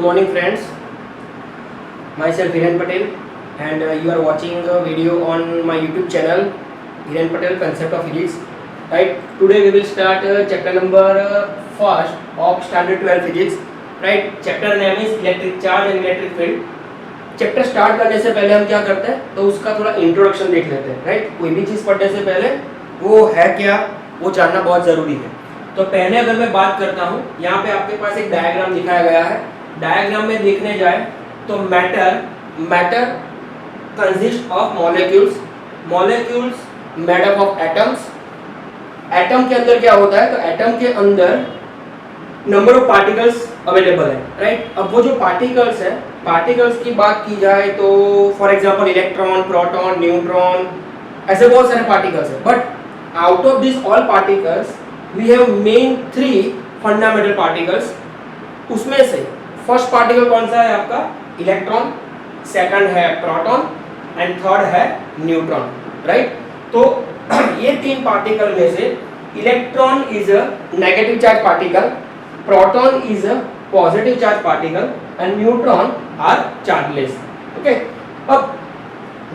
morning friends, myself Hiren Patel and you are watching a video on my YouTube channel Hiren Patel Concept of Physics. Right, today we will start chapter number first of standard 12 physics. Right, chapter name is electric charge and electric field. Chapter start करने से पहले हम क्या करते हैं तो उसका थोड़ा इंट्रोडक्शन देख लेते हैं. राइट, कोई भी चीज़ पढ़ने से पहले वो है क्या वो जानना बहुत ज़रूरी है. तो पहले अगर मैं बात करता हूँ, यहाँ पे आपके पास एक डायग्राम दिखाया गया है. डायग्राम में देखने जाए तो matter consist of molecules made up of atoms. Atom के अंदर क्या होता है तो एटम के अंदर नंबर ऑफ पार्टिकल्स अवेलेबल है. राइट, अब वो जो पार्टिकल्स है, पार्टिकल्स की बात की जाए तो for example electron, proton, neutron, ऐसे बहुत सारे पार्टिकल्स हैं. But out of this all particles we have main 3 fundamental particles. उसमें से फर्स्ट पार्टिकल कौन सा है आपका इलेक्ट्रॉन, सेकंड है प्रोटॉन एंड थर्ड है न्यूट्रॉन. राइट, तो ये 3 पार्टिकल में से electron is a negative charge particle, proton is a positive charge particle and neutron are chargeless. Okay, अब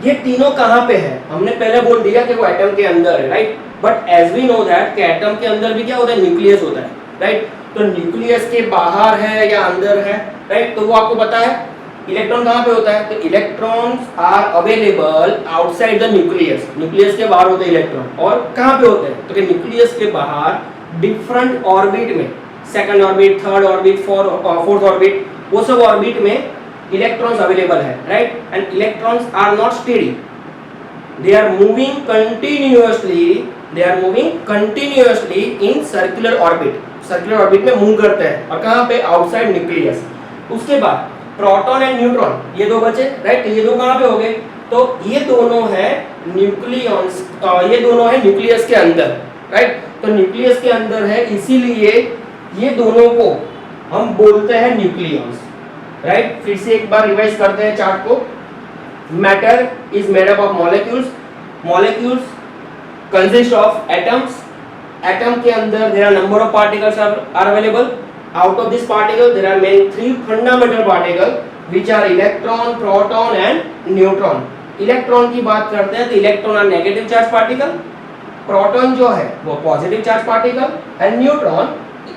ये तीनों कहाँ पे है हमने पहले बोल दिया कि वो एटम के अंदर है. Right, but as we know that कि एटम के अंदर भी क्या होता है न्यूक्लियस होता है. राइट, तो न्यूक्लियस के बाहर है या अंदर है. राइट, तो वो आपको पता है. इलेक्ट्रॉन कहाँ पे होता है तो electrons are available outside the nucleus. Nucleus के बाहर होते हैं इलेक्ट्रॉन. और कहाँ पे होते हैं तो न्यूक्लियस के बाहर डिफरेंट ऑर्बिट में, second orbit, third orbit, fourth orbit, वो सब ऑर्बिट में इलेक्ट्रॉन्स अवेलेबल है. Right, and electrons are not steady, they are moving continuously in circular orbit. Circular orbit में मूव करते हैं और कहाँ पे आउटसाइड न्यूक्लियस. उसके बाद प्रोटॉन एंड न्यूट्रॉन ये दो बचे. राइट, ये दो कहाँ पे हो गए तो ये दोनों है न्यूक्लियॉन्स, ये दोनों है न्यूक्लियस के अंदर. राइट, तो न्यूक्लियस के अंदर है इसीलिए ये दोनों को हम बोलते हैं न्यूक्लियॉन्स. राइट, फिर से एक बार रिवाइज करते हैं चार्ट को. Matter is made up of molecules consist of atoms. Atom के अंदर there are number of particles are available. Out of this particle there are main 3 fundamental particle which are electron, proton and neutron. Electron की बात करते हैं तो electron are negative charge particle, proton जो है वो positive charge particle and neutron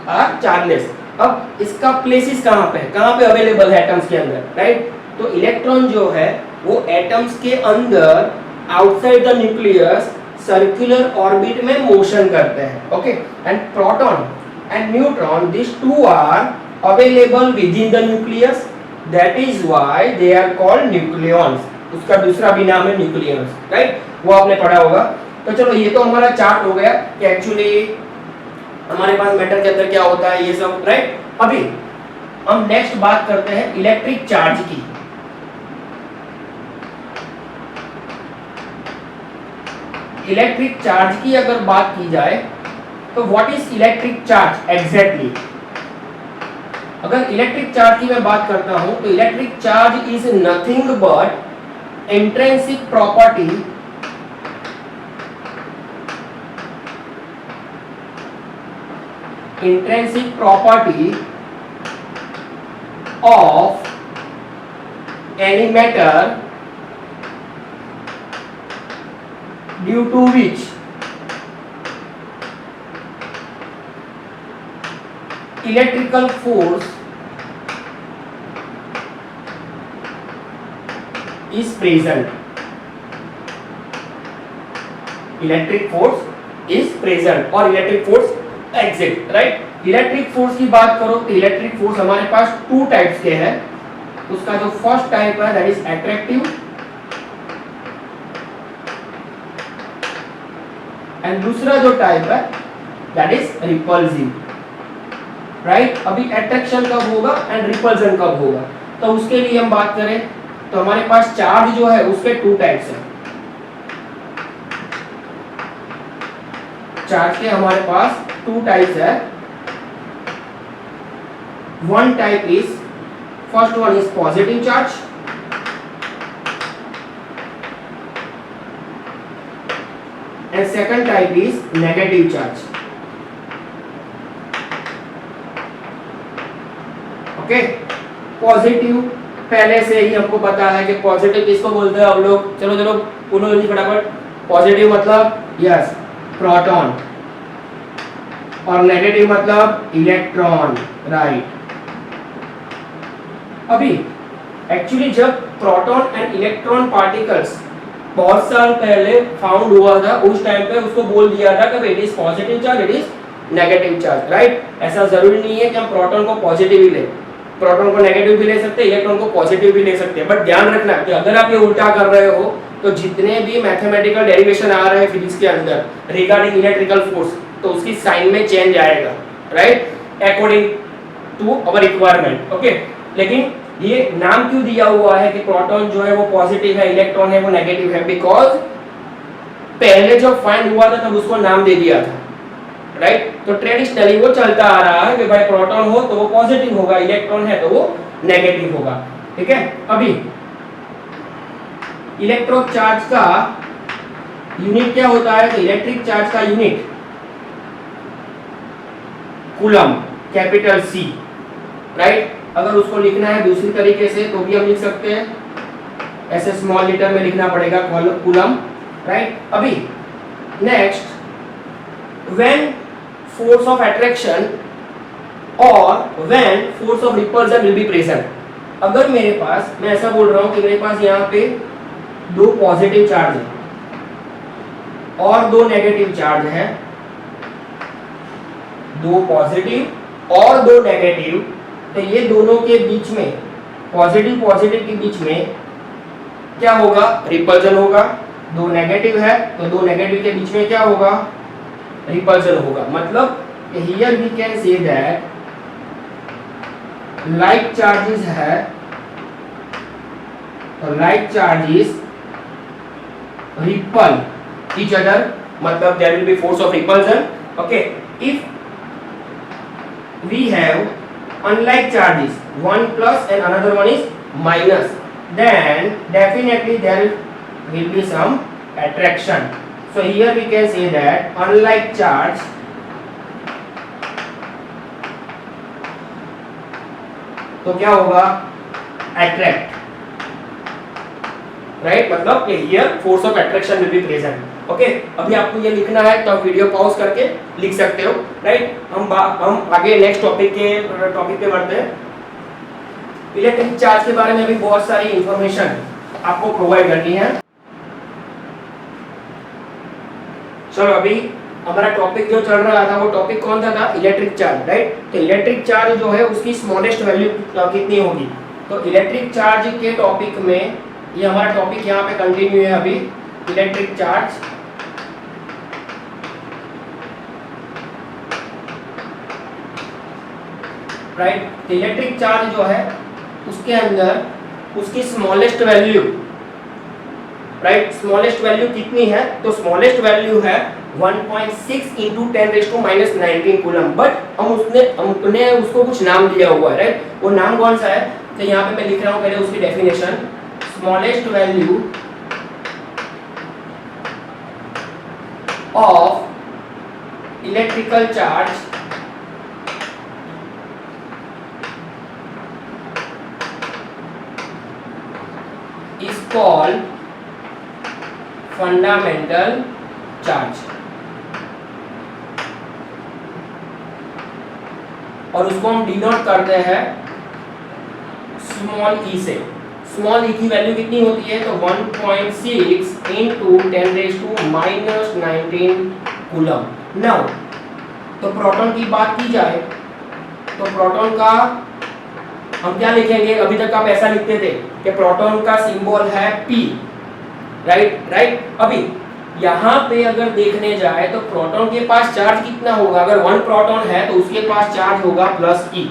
are chargeless. अब इसका प्लेसेस कहाँ पे है, कहाँ पे अवेलेबल है एटम्स के अंदर. राइट, तो इलेक्ट्रॉन जो है वो एटम्स के अंदर outside the nucleus circular orbit में मोशन करते हैं. Okay, and proton and neutron, these two are available within the nucleus, that is why they are called nucleons. उसका दूसरा भी नाम है न्यूक्लियंस. राइट, वो आपने पढ़ा होगा. तो चलो ये तो हमारा चार्ट हो गया कि एक्चुअली हमारे पास मैटर के अंदर क्या होता है ये सब. राइट, अभी हम नेक्स्ट बात करते हैं इलेक्ट्रिक चार्ज की. इलेक्ट्रिक चार्ज की अगर बात की जाए तो what is electric charge exactly. अगर इलेक्ट्रिक चार्ज की मैं बात करता हूं तो electric charge is nothing but intrinsic property of any matter due to which electrical force is present. Electric force is present और electric force exist. Right, electric force की बात करो तो इलेक्ट्रिक फोर्स हमारे पास 2 टाइप्स के हैं. उसका जो फर्स्ट टाइप है दैट इज अट्रैक्टिव एंड दूसरा जो टाइप है दैट इज रिपल्सिव. राइट, अभी अट्रैक्शन कब होगा एंड रिपल्सन कब होगा तो उसके लिए हम बात करें तो हमारे पास चार्ज जो है उसके 2 टाइप्स हैं. चार्ज के हमारे पास 2 टाइप्स है. One type is, first one is positive charge and second type is negative charge. Okay, positive पहले से ही हमको पता है कि पॉजिटिव किसको बोलते हैं हम लोग, चलो चलो बोलो जल्दी फटाफट। पॉजिटिव मतलब यस प्रोटॉन और नेगेटिव मतलब इलेक्ट्रॉन, राइट। अभी एक्चुअली जब प्रोटॉन एंड इलेक्ट्रॉन पार्टिकल्स बहुत साल पहले फाउंड हुआ था, उस टाइम पे उसको बोल दिया था कि it is positive charge, it is negative charge, right. ऐसा जरूरी नहीं है कि हम प्रोटॉन को पॉजिटिव ही लें, प्रोटॉन को नेगेटिव भी ले सकते हैं, इलेक्ट्रॉन को पॉजिटिव भी ले सकते हैं। बट ध्यान रखना कि अगर आप ये उल्टा कर रहे हो तो जितने भी मैथमेटिकल डेरिवेशन आ रहे हैं फिजिक्स के अंदर रिगार्डिंग इलेक्ट्रिकल फोर्स, तो उसकी साइन में चेंज आएगा, right, according to our requirement, okay. लेकिन ये नाम क्यों दिया हुआ है कि प्रोटॉन जो है वो पॉजिटिव है, इलेक्ट्रॉन है वो नेगेटिव है? बिकॉज पहले जब फाइंड हुआ था तब उसको नाम दे दिया था, राइट। तो ट्रेडिशनली वो चलता आ रहा है कि भाई प्रोटॉन हो तो वो पॉजिटिव होगा, इलेक्ट्रॉन है तो वो नेगेटिव होगा, ठीक है। अभी इलेक्ट्रिक चार्ज का यूनिट क्या होता है? तो इलेक्ट्रिक चार्ज का unit coulomb, capital C, right. अगर उसको लिखना है दूसरी तरीके से तो भी हम लिख सकते हैं, ऐसे स्मॉल लेटर में लिखना पड़ेगा कूलम, राइट। अभी next, when force of attraction और when force of repulsion will be present. अगर मेरे पास, मैं ऐसा बोल रहा हूं कि मेरे पास यहाँ पे दो पॉजिटिव चार्ज है और दो नेगेटिव चार्ज है, दो पॉजिटिव और दो नेगेटिव, तो ये दोनों के बीच में, पॉजिटिव पॉजिटिव के बीच में क्या होगा? रिपल्सन होगा। दो नेगेटिव है तो दो नेगेटिव के बीच में क्या होगा? रिपल्सन होगा। मतलब here we can say that like charges है, तो like charges repel each other, मतलब there will be force of repulsion, okay। If we have unlike charges, one plus and another one is minus, then definitely there will be some attraction. So here we can say that unlike charge तो क्या होगा? attract, right. मतलब here force of attraction will be present, okay. अभी आपको ये लिखना है तो आप वीडियो पॉज करके लिख सकते हो, राइट। हम आगे नेक्स्ट टॉपिक पे बढ़ते हैं। इलेक्ट्रिक चार्ज के बारे में भी बहुत सारी इंफॉर्मेशन आपको प्रोवाइड करनी है। चलो अभी हमारा टॉपिक जो चल रहा था वो टॉपिक कौन सा था? Electric charge, right. तो इलेक्ट्रिक चार्ज जो है उसकी स्मॉलेस्ट वैल्यू कितनी होगी? तो इलेक्ट्रिक चार्ज के टॉपिक में ये हमारा टॉपिक यहाँ पे कंटिन्यू है अभी, electric charge, right. Electric charge जो है उसके अंदर उसकी smallest value, right, smallest value कितनी है? तो स्मॉलेस्ट वैल्यू है 1.6 इंटू 10⁻⁻⁹ कूलम। बट हमने उसको कुछ नाम दिया हुआ है, राइट। वो नाम कौन सा है? तो यहाँ पे मैं लिख रहा हूँ पहले उसकी definition. Smallest value of electrical charge is called fundamental charge, और उसको हम डिनोट करते हैं स्मॉल ई से। स्मॉल ई की वैल्यू कितनी होती है? तो 1.6 इंटू 10⁻⁻⁹ कूलम। नाउ तो प्रोटॉन की बात की जाए तो प्रोटॉन का हम क्या लिखेंगे? अभी तक आप ऐसा लिखते थे कि प्रोटॉन का सिंबल है P, राइट। अभी यहाँ पे अगर देखने जाए तो प्रोटॉन के पास चार्ज कितना होगा? अगर 1 प्रोटॉन है तो उसके पास चार्ज होगा +E,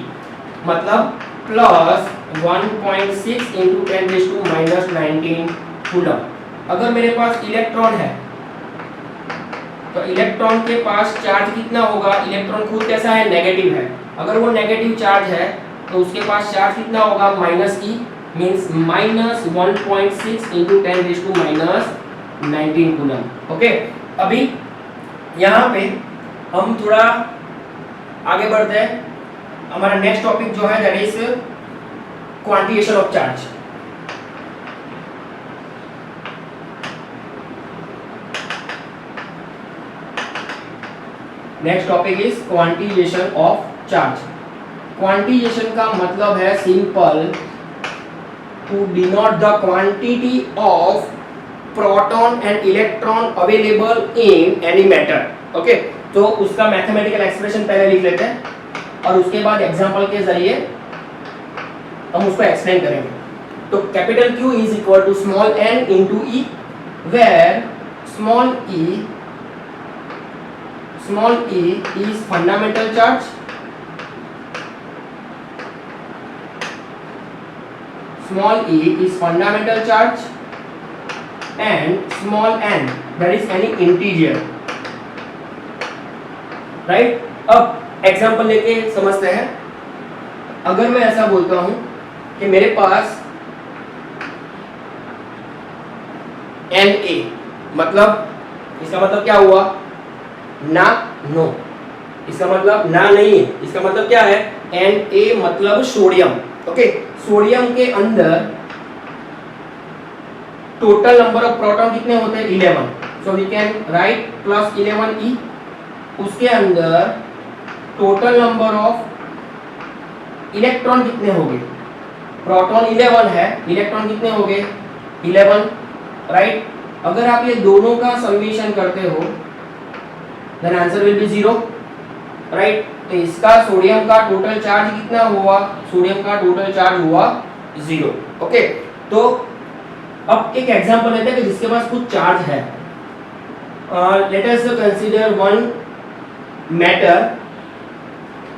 मतलब प्लस 1.6 इंटू 10⁻⁻⁹ कूलम। अगर मेरे पास इलेक्ट्रॉन है तो इलेक्ट्रॉन के पास चार्ज कितना होगा? इलेक्ट्रॉन खुद कैसा है? नेगेटिव है। अगर वो नेगेटिव चार्ज है तो उसके पास चार्ज कितना होगा? -E, means -1.6 into 10⁻⁻⁹ coulomb, okay. अभी यहाँ पे हम थोड़ा आगे बढ़ते हैं। हमारा नेक्स्ट टॉपिक जो है that is quantisation of charge. Next topic is quantisation of charge. Quantisation का मतलब है simple to denote the quantity of proton and electron available in any matter. Okay, तो उसका मैथमेटिकल एक्सप्रेशन पहले लिख लेते हैं और उसके बाद एग्जांपल के जरिए हम उसको एक्सप्लेन करेंगे। तो capital Q is equal to small n into e, where small e is fundamental charge, small e is fundamental charge and small n that is any integer, right? अब एग्जांपल लेके समझते हैं। अगर मैं ऐसा बोलता हूं कि मेरे पास Na, मतलब इसका मतलब क्या हुआ? ना, नो। इसका मतलब ना नहीं है, इसका मतलब क्या है? Na मतलब सोडियम। ओके, सोडियम के अंदर टोटल नंबर ऑफ प्रोटॉन कितने होते हैं? 11। So we can write plus 11e। उसके अंदर टोटल नंबर ऑफ इलेक्ट्रॉन कितने हो गए? प्रोटॉन 11 है, इलेक्ट्रॉन कितने हो गए? 11, राइट? अगर आप ये दोनों का समेशन करते हो then answer will be 0, right? तो इसका सोडियम का टोटल चार्ज कितना हुआ? सोडियम का टोटल चार्ज हुआ 0। ओके, तो अब एक एग्जांपल लेते हैं कि जिसके पास कुछ चार्ज है। Let us consider one matter,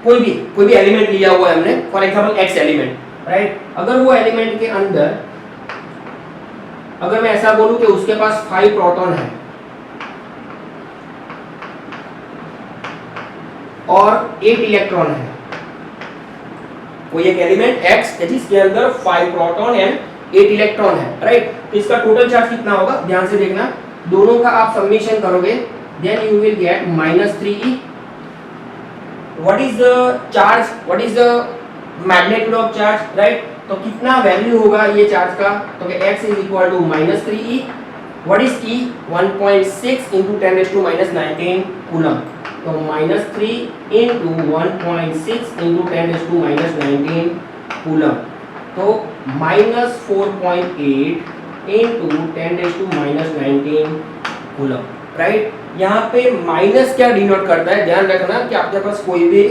कोई भी एलिमेंट लिया हुआ है हमने, for example x element, right? अगर वो एलिमेंट के अंदर अगर मैं ऐसा बोलूं कि उसके पास 5 प्रोटॉन है और 8 इलेक्ट्रॉन है, कोई एक एलिमेंट x जिसके अंदर 5 प्रोटॉन एंड 8 इलेक्ट्रॉन है, राइट? तो इसका टोटल चार्ज कितना होगा? ध्यान से देखना, दोनों का आप समेशन करोगे then you will get -3e। What is the charge, what is the magnitude of charge, right? तो कितना वैल्यू होगा ये चार्ज का? तो x is equal to -3e। What is e? 1.6 into 10⁻⁻19 coulomb. तो -3 into 1.6 into 10⁻⁻19 कूलम, तो -4.8 into 10⁻⁻19 coulomb, right? यहाँ पे माइनस क्या डिनोट करता है? ध्यान रखना कि आपके पास कोई भी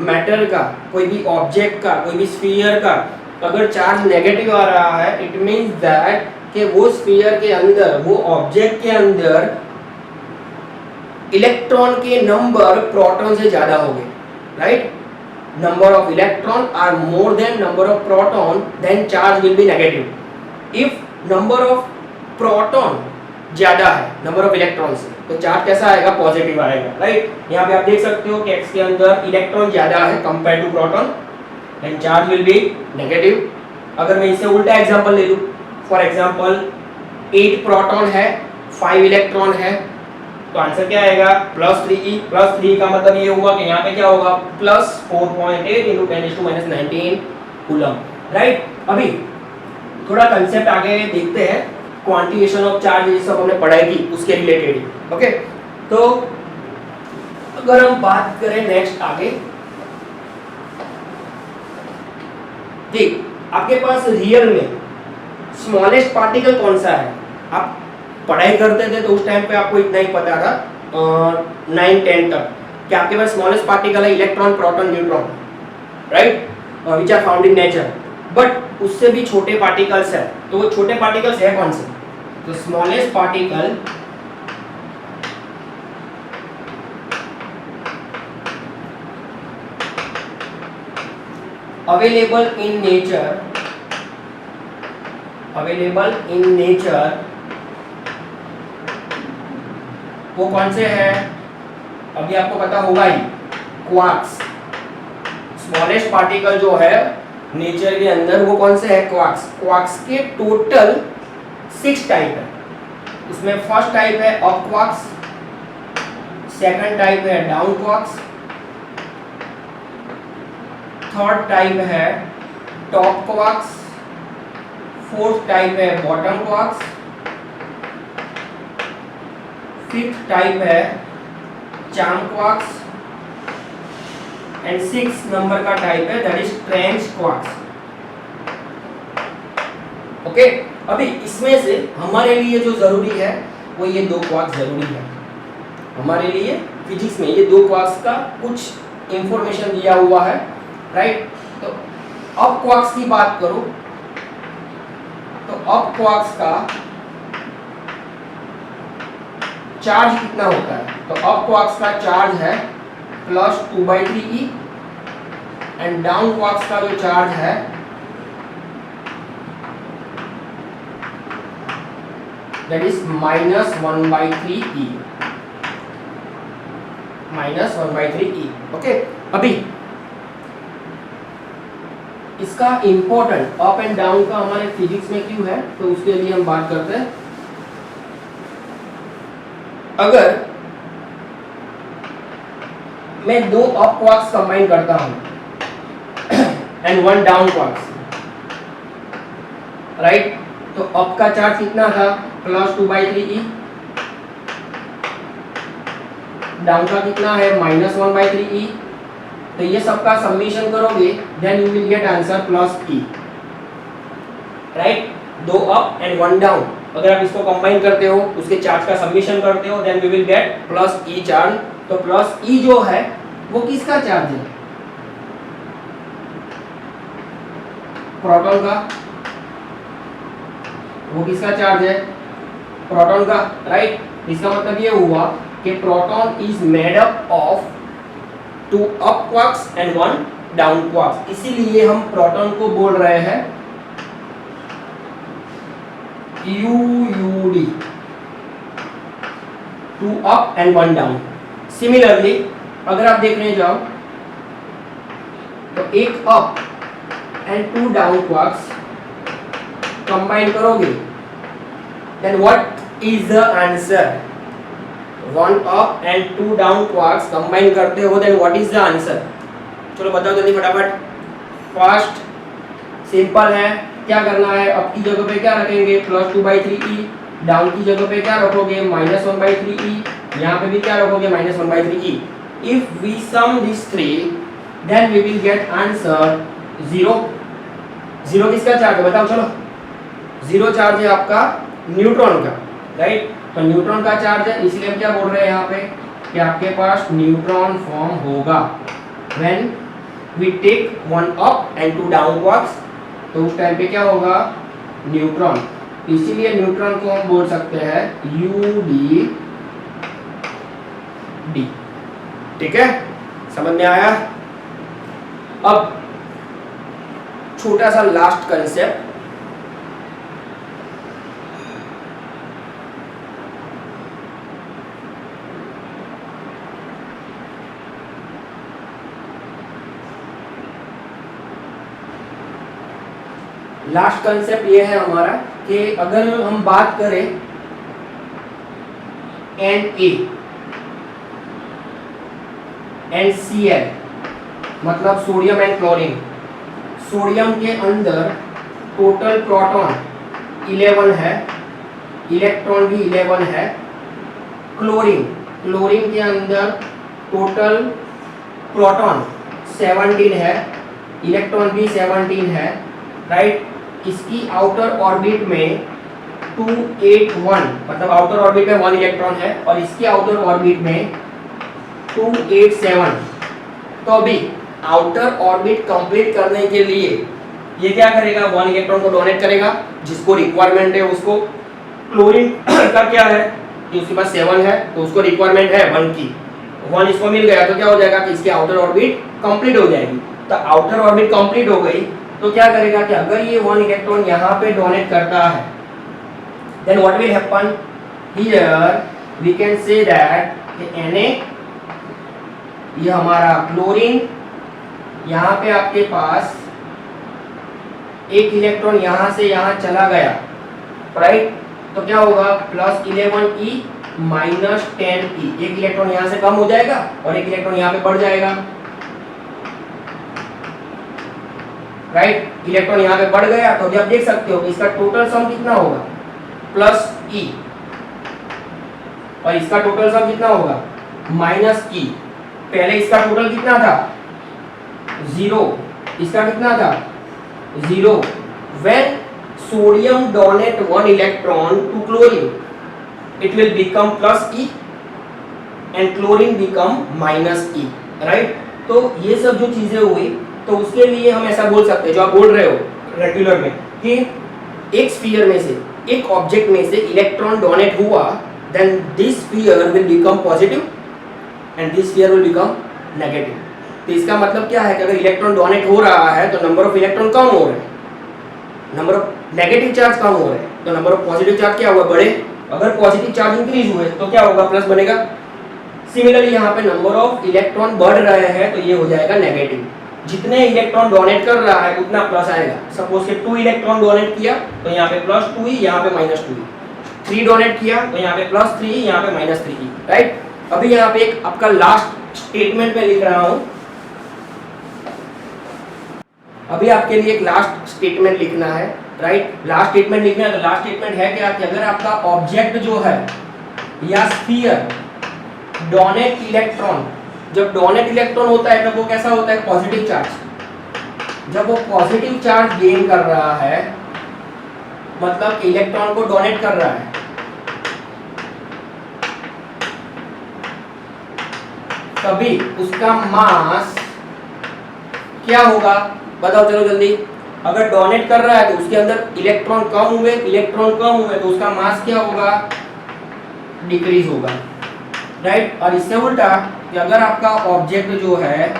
मैटर का, कोई भी ऑब्जेक्ट का, कोई भी स्फीयर का अगर चार्ज नेगेटिव आ रहा है, इट मींस दैट कि वो स्फीयर के अंदर, वो ऑब्जेक्ट के अंदर इलेक्ट्रॉन के नंबर प्रोटॉन से ज्यादा होंगे, right? Number of electron are more than number of proton, then charge will be negative. If number of proton ज्यादा है नंबर ऑफ इलेक्ट्रॉन से, तो चार्ज कैसा आएगा? पॉजिटिव आएगा, राइट? यहाँ पे आप देख सकते हो कि x के अंदर इलेक्ट्रॉन ज्यादा है compare to proton, then charge will be negative. अगर मैं इससे उल्टा एग्जांपल ले लूं, फॉर एग्जांपल 8 प्रोटॉन है, 5 इलेक्ट्रॉन है, तो आंसर क्या आएगा? +3e। +3 का मतलब ये हुआ कि यहाँ पे क्या होगा? +4.8 into 10⁻⁻19 कूलम, राइट? अभी थोड़ा कंसेप्ट आगे देखते हैं, क्वांटिएशन ऑफ चार्ज, ये सब हमने पढ़ाई की उसके रिलेटेड ही। ओके, तो अगर हम बात करें नेक्स्ट आगे, देख आपके पास रियल में स्मॉलेस्ट पार्टिकल कौन सा है? आप पढ़ाई करते थे तो उस टाइम पे आपको इतना ही पता था 9-10 तक कि आपके पास स्मॉलेस्ट पार्टिकल है electron, proton, neutron, right? Which are found in nature. But उससे भी छोटे पार्टिकल्स है, तो वो छोटे पार्टिकल्स है कौन से? तो smallest particle available in nature, वो कौन से है? अभी आपको पता होगा ही, क्वार्क्स। स्मॉलेस्ट पार्टिकल जो है नेचर के अंदर वो कौन से है? क्वार्क्स। क्वार्क्स के टोटल 6 टाइप है। उसमें फर्स्ट टाइप है अप क्वार्क्स, सेकंड टाइप है डाउन क्वार्क्स, थर्ड टाइप है टॉप क्वार्क्स, फोर्थ टाइप है बॉटम क्वार्क्स, फिफ्थ टाइप है चाम क्वार्क्स एंड 6 नंबर का टाइप है that is trench quarks. Okay, अभी इसमें से हमारे लिए जो जरूरी है वो ये दो क्वार्क्स जरूरी है। हमारे लिए फिजिक्स में ये दो क्वार्क्स का कुछ इंफॉर्मेशन दिया हुआ है, राइट। तो अब क्वार्क्स की बात करूं तो अब क्वार्क्स का चार्ज कितना होता है, तो अब क्वार्क्स का चार्ज है +2/3e एंड डाउन क्वार्क्स का जो चार्ज है that is -1/3e, -1/3e। Okay, अभी इसका इंपॉर्टेंट अप एंड डाउन का हमारे फिजिक्स में क्यों है, तो उसके लिए हम बात करते हैं। अगर मैं दो अप क्वार्क्स कंबाइन करता हूं and one down quarks, right, तो अप का चार्ज कितना था +2/3e, डाउन का कितना है -1/3e, तो ये सबका समेशन करोगे then you will get answer +e, right. दो अप एंड वन डाउन, अगर आप इसको कंबाइन करते हो उसके चार्ज का समेशन करते हो then we will get +e charge. तो +e जो है वो किसका चार्ज है, प्रोटॉन का, वो किसका चार्ज है, प्रोटॉन का, राइट। इसका मतलब ये हुआ कि proton is made up of 2 up quarks and 1 down quarks, इसीलिए हम प्रोटॉन को बोल रहे हैं UUD, 2 up and 1 down. Similarly अगर आप देखने जाओ तो एक up and 2 down quarks combine करोगे then what is the answer, 1 up and 2 down quarks combine करते हो then what is the answer, चलो बताओ जल्दी फटाफट। फर्स्ट सिंपल है, क्या करना है, अप की जगह पे क्या रखेंगे +2/3e, डाउन की जगह पे क्या रखोगे -1/3e, यहाँ पे भी क्या रखोगे -1/3e। If we sum this 3 then we will get answer 0। 0 किसका चार्ज है बताओ, चलो 0 चार्ज है आपका न्यूट्रॉन का, राइट। तो न्यूट्रॉन का चार्ज है, इसलिए हम क्या बोल रहे हैं यहाँ पे कि आपके पास न्यूट्रॉन फॉर्म होगा when we take 1 up and 2 down quarks, तो उस टाइम पे क्या होगा न्यूट्रॉन, इसीलिए न्यूट्रॉन को हम बोल सकते हैं UD। ठीक है, समझ में आया। अब छोटा सा लास्ट कंसेप्ट, लास्ट कंसेप्ट ये है हमारा कि अगर हम बात करें NaCl मतलब सोडियम एंड क्लोरीन, सोडियम के अंदर टोटल प्रोटॉन 11 है, इलेक्ट्रॉन भी 11 है। क्लोरीन के अंदर टोटल प्रोटॉन 17 है, इलेक्ट्रॉन भी 17 है, राइट। इसकी आउटर ऑर्बिट में 281 मतलब आउटर ऑर्बिट में 1 इलेक्ट्रॉन है और इसकी आउटर ऑर्बिट में 287। तो अभी आउटर ऑर्बिट कंप्लीट करने के लिए ये क्या करेगा, 1 इलेक्ट्रॉन को डोनेट करेगा, जिसको रिक्वायरमेंट है उसको। क्लोरीन का क्या है कि उसके पास 7 है तो उसको रिक्वायरमेंट है 1 की, 1 इसको मिल गया तो क्या हो जाएगा कि इसकी आउटर ऑर्बिट कंप्लीट हो जाएगी। तो आउटर ऑर्बिट कंप्लीट हो गई तो क्या करेगा कि अगर ये 1 इलेक्ट्रॉन यहाँ पे डोनेट करता है then what will happen, here we can say that Na, ये हमारा क्लोरीन, यहाँ पे आपके पास एक इलेक्ट्रॉन यहाँ से यहाँ चला गया, राइट। तो क्या होगा +11e -10e, एक इलेक्ट्रॉन यहाँ से कम हो जाएगा और एक इलेक्ट्रॉन यहाँ पे बढ़ जाएगा। राइट, इलेक्ट्रॉन यहाँ पे बढ़ गया तो अभी आप देख सकते हो कि इसका टोटल सम कितना होगा प्लस ई, और इसका टोटल सम कितना होगा माइनस ई। पहले इसका टोटल कितना था 0, इसका कितना था 0। When sodium donate 1 electron to chlorine it will become plus e and chlorine become minus e, right. तो ये सब जो चीजें हुई तो उसके लिए हम ऐसा बोल सकते हैं जो आप बोल रहे हो रेगुलर में कि एक स्फीयर में से, एक ऑब्जेक्ट में से इलेक्ट्रॉन डोनेट हुआ, then this sphere will become positive and this sphere will become negative. तो इसका मतलब क्या है कि अगर इलेक्ट्रॉन डोनेट हो रहा है तो नंबर ऑफ इलेक्ट्रॉन कम हो रहे हैं, नंबर ऑफ नेगेटिव चार्ज कम हो रहे हैं, तो नंबर ऑफ पॉजिटिव चार्ज क्या हुआ बढ़े। अगर पॉजिटिव चार्ज इंक्रीज हुए तो क्या होगा प्लस बनेगा। सिमिलरली यहाँ पे नंबर ऑफ इलेक्ट्रॉन बढ़ रहे हैं तो ये हो जाएगा नेगेटिव। जितने इलेक्ट्रॉन डोनेट कर रहा है उतना प्लस आएगा। सपोज के 2 इलेक्ट्रॉन डोनेट किया तो यहाँ पे प्लस 2e, यहाँ पे माइनस 2e। 3 डोनेट किया तो यहाँ पे प्लस 3e, यहाँ पे माइनस 3e, राइट। अभी यहाँ पे एक आपका लास्ट स्टेटमेंट में लिख रहा हूँ, अभी आपके लिए एक लास्ट स्टेटमेंट लिखना है, राइट। लास्ट स्टेटमेंट लिखना है तो लास्ट स्टेटमेंट है क्या कि अगर आपका ऑब्जेक्ट जो है या स्फीयर डोनेट इलेक्ट्रॉन, जब डोनेट इलेक्ट्रॉन होता है तब वो कैसा होता है पॉजिटिव चार्ज। जब वो पॉजिटिव चार्ज गेन कर रहा है मतलब इलेक्ट्रॉन को डोनेट कर रहा है, तभी उसका मास क्या होगा बताओ चलो जल्दी। अगर डोनेट कर रहा है तो उसके अंदर इलेक्ट्रॉन कम हुए, इलेक्ट्रॉन कम हुए तो उसका मास क्या होगा डिक्रीज होगा, राइट। और इससे उल्टा कि अगर आपका ऑब्जेक्ट जो है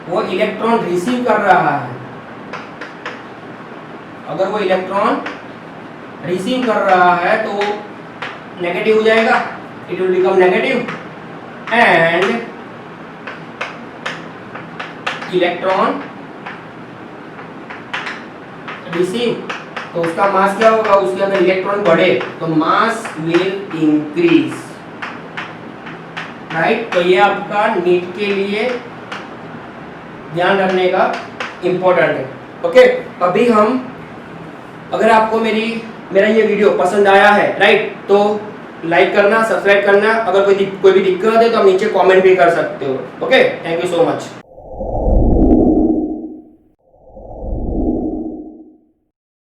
वो इलेक्ट्रॉन रिसीव कर रहा है, अगर वो इलेक्ट्रॉन रिसीव कर रहा है तो नेगेटिव हो जाएगा, it will become negative and electron receive तो उसका मास क्या होगा, उसके अंदर इलेक्ट्रॉन बढ़े तो मास विल इंक्रीज, राइट। तो ये आपका नीट के लिए ध्यान रखने का इंपॉर्टेंट है, ओके। अभी हम अगर आपको मेरा ये वीडियो पसंद आया है, राइट, तो लाइक करना, सब्सक्राइब करना। अगर कोई भी दिक्कत है तो आप नीचे कमेंट भी कर सकते हो, okay. Thank you so much.